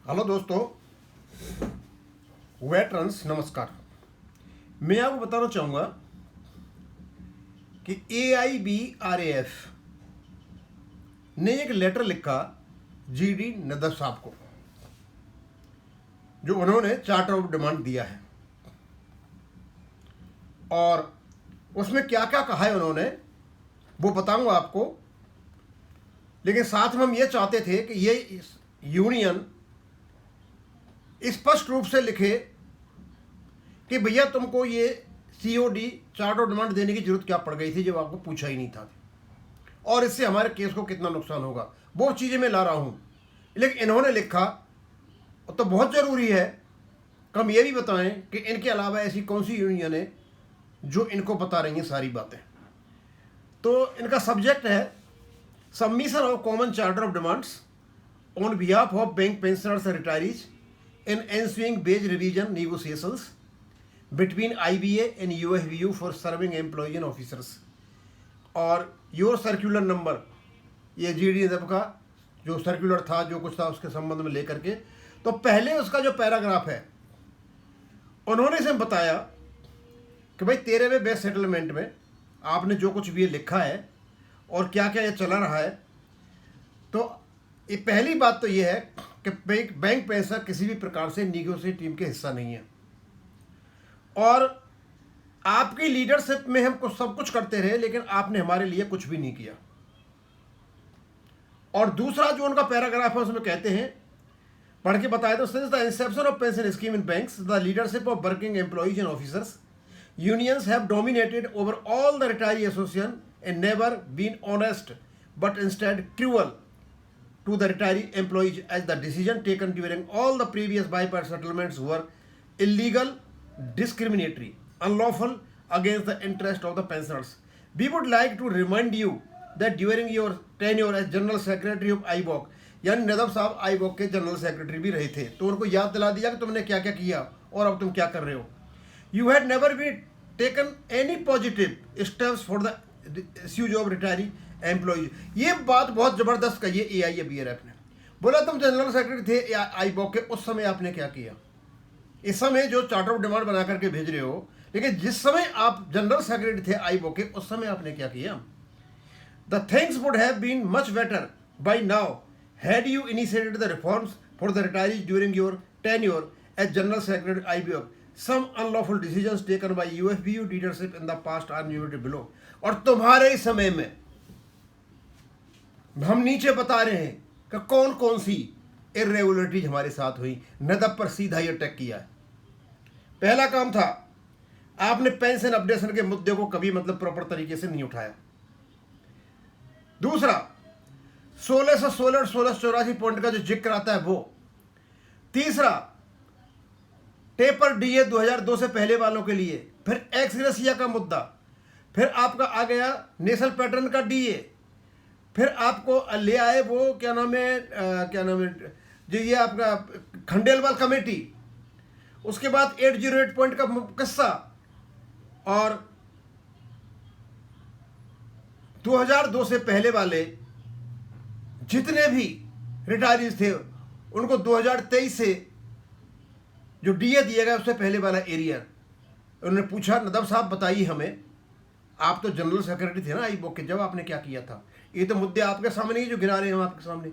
Hello दोस्तों, veterans नमस्कार। मैं आपको बताना चाहूँगा कि AIBRAF ने एक लेटर लिखा GD नदर साहब को, जो उन्होंने चार्टर ऑफ डिमांड दिया है। और उसमें क्या क्या कहा है उन्होंने वो बताऊंगा आपको। लेकिन साथ में हम ये चाहते थे कि ये यूनियन स्पष्ट रूप से लिखे कि भैया तुमको ये COD चार्ट ऑफ डिमांड देने की जरूरत क्या पड़ गई थी जब आपको पूछा ही नहीं था, और इससे हमारे केस को कितना नुकसान होगा, वो चीज़ें मैं ला रहा हूँ। लेकिन इन्होंने लिखा तो बहुत ज़रूरी है कि हम ये भी बताएं कि इनके अलावा ऐसी कौन सी यूनियन है जो इनको बता रही हैं सारी बातें। तो इनका सब्जेक्ट है submission of common charter of demands on behalf of bank pensioners and retirees in ensuing wage revision negotiations between IBA and UFBU for serving employees and officers। और योर सर्कुलर नंबर, ये GD का जो circular था, जो कुछ था उसके संबंध में लेकर के, तो पहले उसका जो पैराग्राफ है उन्होंने इसे बताया कि भाई 13वें बेस्ट सेटलमेंट में आपने जो कुछ भी ये लिखा है और क्या क्या ये चला रहा है। तो ये पहली बात तो ये है कि बैंक पेंशनर किसी भी प्रकार से निगोशिएट टीम के हिस्सा नहीं है, और आपकी लीडरशिप में हम कुछ सब कुछ करते रहे लेकिन आपने हमारे लिए कुछ भी नहीं किया। और दूसरा जो उनका पैराग्राफ है उसमें कहते हैं, पढ़ के बताया तो, since the inception of pension scheme in banks the leadership of working employees and officers unions have dominated over all the retiree association and never been honest but instead cruel to the retiree employees, as the decision taken during all the previous bipartite settlements were illegal, discriminatory, unlawful, against the interest of the pensioners. We would like to remind you that during your tenure as General Secretary of IBOC, यानी Nadab साहब IBOC के general secretary भी रहे थे, तो उनको याद दिला दिया कि तुमने क्या क्या किया और अब तुम क्या कर रहे हो। You had never been taken any positive steps for the issues of retiree employees. ये बात बहुत ज़बरदस्त कही है AIBRAF ने। बोला तुम जनरल सेक्रेटरी थे IBOC के, उस समय आपने क्या किया। इस समय जो चार्टर ऑफ डिमांड बना करके भेज रहे हो, लेकिन जिस समय आप जनरल सेक्रेटरी थे IBOC के, उस समय आपने क्या किया। The things would have been much better by now had you initiated the reforms for the retirees during your tenure as general secretary IBOC। Some unlawful decisions taken by UFBU leadership in the past are enumerated below. और तुम्हारे समय में हम नीचे बता रहे हैं कि कौन कौन सी इरेगुलरिटीज हमारे साथ हुई। नदब पर सीधा ही अटैक किया है। पहला काम था, आपने पेंशन अपडेशन के मुद्दे को कभी प्रॉपर तरीके से नहीं उठाया। दूसरा, 1616 और 1684 पॉइंट का जो जिक्र आता है वो। तीसरा, टेपर DA 2002 से पहले वालों के लिए। फिर एक्स ग्रेसिया का मुद्दा। फिर आपका आ गया नेशनल पैटर्न का DA। फिर आपको ले आए वो क्या नाम है जो ये आपका खंडेलवाल कमेटी। उसके बाद 808 पॉइंट का किस्सा। और 2002 से पहले वाले जितने भी रिटायरीज थे उनको 2023 से जो DA दिया गया उससे पहले वाला एरिया। उन्होंने पूछा, नदब साहब बताइए हमें, आप तो जनरल सेक्रेटरी थे ना IBOC के, जब आपने क्या किया था। ये तो मुद्दे आपके सामने ही जो गिना रहे हैं हम आपके सामने।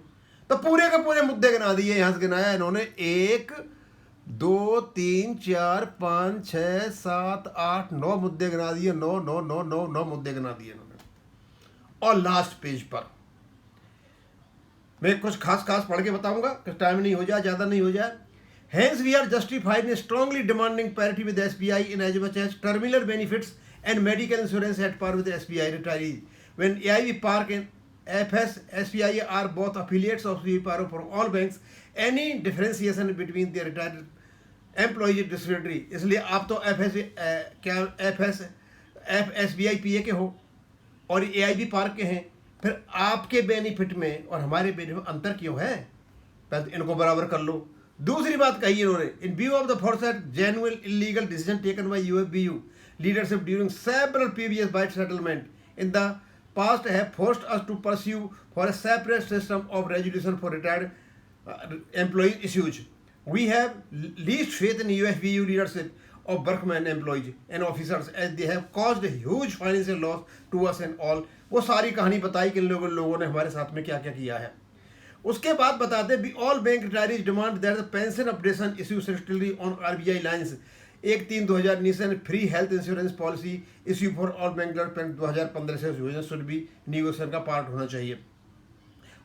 तो पूरे के पूरे मुद्दे गिना दिए। यहाँ से गिनाया इन्होंने 1 2 3 4 5 6 7 8 9 मुद्दे गिना दिए। 9 9 9 9 9 मुद्दे गिना दिए इन्होंने। और लास्ट पेज पर मैं कुछ खास पढ़ के बताऊंगा कि टाइम नहीं हो जाए, ज़्यादा नहीं हो जाए। Hence we are justified in strongly demanding parity with the SBI in as much as terminal benefits and medical insurance at par with the SBI retirees. When AIB Park and FS SBI are both affiliates of SBI Park for all banks, any differentiation between the retired employees is discriminatory। इसलिए आप तो SBI PA के हो और AIB Park के हैं, फिर आपके बेनिफिट में और हमारे बेनिफिट में अंतर क्यों है। पहले इनको बराबर कर लो। दूसरी बात कही इन्होंने, इन view of the forced genuine illegal decision taken by UFBU leadership during several previous byte settlement in the past have forced us to pursue for a separate system of resolution for retired employees issues. We have least faith in UFVU leadership of workmen, employees and officers as they have caused a huge financial loss to us and all. वो सारी कहानी बताई कि लोगों ने हमारे साथ में क्या क्या किया है. उसके बाद बताते भी all bank retirees demand that the pension updation issue still lie on RBI lines 1/3/2019 and free health insurance policy issue for all bank 2015 से शुड बी निगोशिएशन का पार्ट होना चाहिए.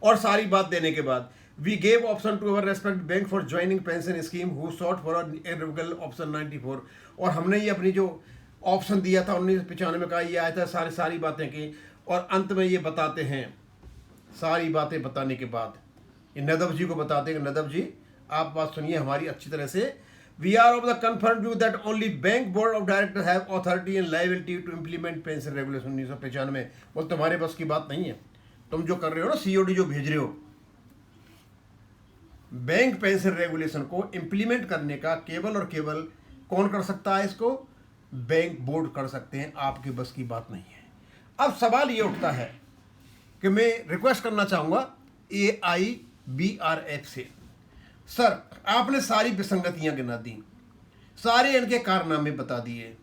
और सारी बात देने के बाद we gave option to our respect bank for joining pension scheme who sought for एग्रीकल ऑप्शन 94. और हमने ये अपनी जो ऑप्शन दिया था 1995 का ये आया था. सारी बातें की और अंत में ये बताते हैं. सारी बातें बताने के बाद ये नदब जी को बताते हैं. नदब जी आप बात सुनिए हमारी अच्छी तरह से. We are of the confirm view that only bank board of director have authority and liability to implement pension regulation 1995. वो तुम्हारे बस की बात नहीं है. तुम जो कर रहे हो ना COD जो भेज रहे हो, बैंक पेंशन रेगुलेशन को इम्प्लीमेंट करने का केवल और केवल कौन कर सकता है? इसको बैंक बोर्ड कर सकते हैं. आपके बस की बात नहीं है. अब सवाल ये उठता है कि मैं रिक्वेस्ट करना चाहूँगा AIBRF से, सर आपने सारी विसंगतियाँ गिना दी, सारे इनके कारनामे बता दिए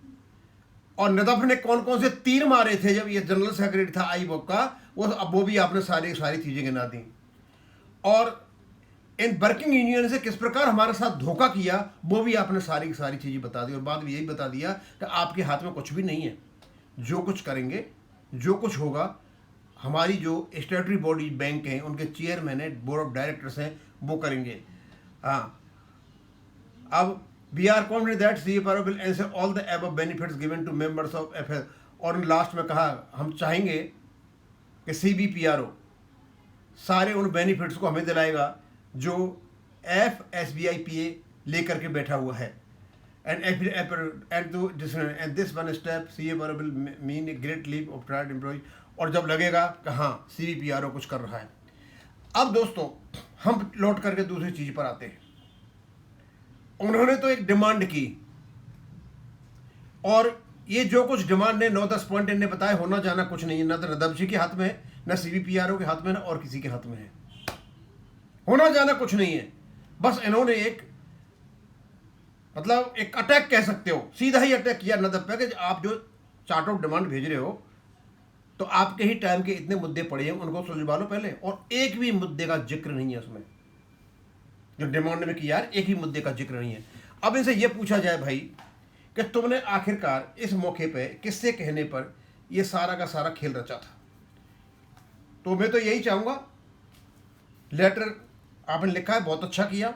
और नदफ ने कौन कौन से तीर मारे थे जब ये जनरल सेक्रेटरी था आईबॉक का, वो भी आपने सारी चीज़ें गिना दी. और इन वर्किंग यूनियन से किस प्रकार हमारे साथ धोखा किया वो भी आपने सारी चीज़ें बता दी. और बाद में यही बता दिया कि आपके हाथ में कुछ भी नहीं है. जो कुछ करेंगे, जो कुछ होगा, हमारी जो स्टैट्यूटरी बॉडी बैंक हैं उनके चेयरमैन है, बोर्ड ऑफ डायरेक्टर्स हैं, वो करेंगे. हाँ, अब we are confident that CFRO will answer all the above benefits given to members of FS. और लास्ट में कहा हम चाहेंगे कि CBPRO सारे उन बेनिफिट्स को हमें दिलाएगा जो FSBIPA लेकर के बैठा हुआ है. And this one step CFRO will mean a great leap of tried employ. और जब लगेगा कि हाँ CBPRO कुछ कर रहा है. अब दोस्तों हम लौट करके दूसरी चीज पर आते हैं. उन्होंने तो एक डिमांड की और ये जो कुछ डिमांड ने 9-10 पॉइंट इन्हें बताए, होना जाना कुछ नहीं है. न तो नदब जी के हाथ में है, न CBPRO के हाथ में, न और किसी के हाथ में है. होना जाना कुछ नहीं है. बस इन्होंने एक मतलब एक अटैक कह सकते हो, सीधा ही अटैक किया नदब पे कि आप जो चार्ट ऑफ डिमांड भेज रहे हो तो आपके ही टाइम के इतने मुद्दे पड़े हैं, उनको सुलझवा लो पहले. और एक भी मुद्दे का जिक्र नहीं है उसमें जो डिमांड में किया है. एक ही मुद्दे का जिक्र नहीं है. अब इनसे यह पूछा जाए भाई कि तुमने आखिरकार इस मौके पे किससे कहने पर यह सारा का सारा खेल रचा था? तो मैं तो यही चाहूँगा, लेटर आपने लिखा है, बहुत अच्छा किया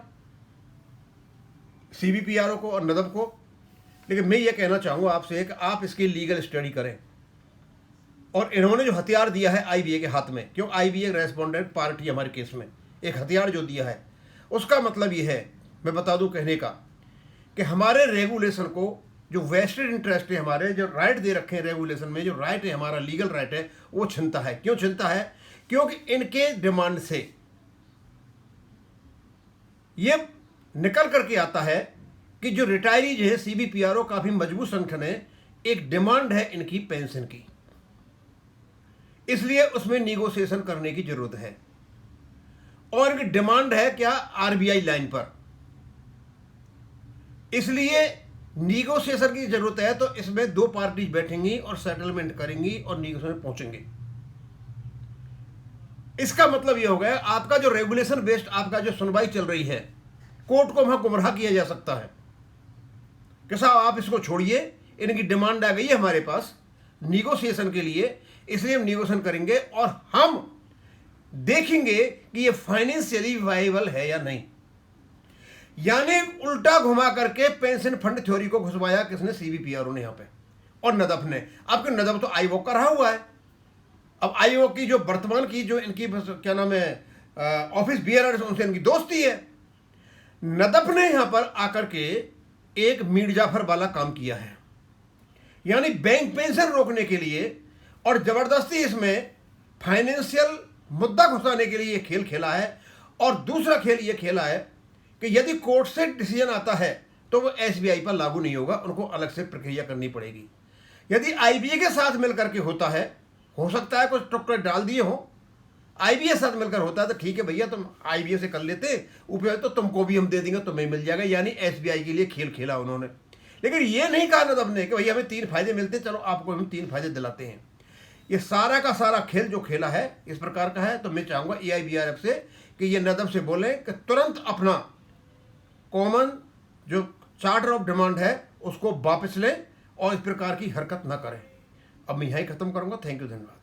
CBPRO को और नदब को. लेकिन मैं ये कहना चाहूँगा आपसे कि आप इसकी लीगल स्टडी करें. और इन्होंने जो हथियार दिया है IBA के हाथ में, क्यों IBA रेस्पोंडेंट पार्टी हमारे केस में एक हथियार जो दिया है, उसका मतलब ये है, मैं बता दूं कहने का, कि हमारे रेगुलेशन को जो वेस्टेड इंटरेस्ट है, हमारे जो राइट दे रखे हैं रेगुलेशन में, जो राइट है हमारा लीगल राइट है, वो छिनता है. क्यों छिनता है? क्योंकि इनके डिमांड से ये निकल करके आता है कि जो रिटायरीज है CBPRO काफी मजबूत संगठन है, एक डिमांड है इनकी पेंशन की, इसलिए उसमें निगोशिएशन करने की जरूरत है. और इनकी डिमांड है क्या? RBI लाइन पर, इसलिए निगोशिएशन की जरूरत है. तो इसमें दो पार्टीज बैठेंगी और सेटलमेंट करेंगी और निगोशिएशन में पहुंचेंगे. इसका मतलब यह हो गया आपका जो रेगुलेशन बेस्ड आपका जो सुनवाई चल रही है, कोर्ट को वहां गुमराह किया जा सकता है कि साहब आप इसको छोड़िए, इनकी डिमांड आ गई है हमारे पास निगोशिएशन के लिए, इसलिए हम निगोशिएशन करेंगे और हम देखेंगे कि ये फाइनेंशियली वाइबल है या नहीं. यानी उल्टा घुमा करके पेंशन फंड थ्योरी को घुसवाया किसने? CBPRO ने यहां पे, और नदफ ने. आपके नदफ तो आईवॉक का रहा हुआ है. अब आईवॉक की जो वर्तमान की जो इनकी क्या नाम है ऑफिस बियरर्स, उनसे इनकी दोस्ती है. नदफ ने यहां पर आकर के एक मीर जाफर वाला काम किया है, यानी बैंक पेंशन रोकने के लिए और जबरदस्ती इसमें फाइनेंशियल मुद्दा घुसाने के लिए खेल खेला है. और दूसरा खेल ये खेला है कि यदि कोर्ट से डिसीजन आता है तो वो SBI पर लागू नहीं होगा, उनको अलग से प्रक्रिया करनी पड़ेगी. यदि IBA के साथ मिलकर के होता है, हो सकता है कुछ टुकड़े डाल दिए हों, आईबीए साथ मिलकर होता है तो ठीक है भैया, तुम आईबीए से कर लेते, ऊपर तो तुमको भी हम दे देंगे, तुम्हें मिल जाएगा, यानी एसबीआई के लिए खेल खेला उन्होंने। लेकिन ये नहीं कहा नदब ने कि भैया हमें 3 फायदे मिलते, चलो आपको हम 3 फायदे दिलाते हैं। ये सारा का सारा खेल जो खेला है इस प्रकार का है। तो मैं चाहूँगा AIBRF से कि ये नदब से बोलें कि तुरंत अपना कॉमन जो चार्टर ऑफ डिमांड है उसको वापस लें और इस प्रकार की हरकत ना करें। अब मैं यहीं ख़त्म करूँगा। थैंक यू, धन्यवाद।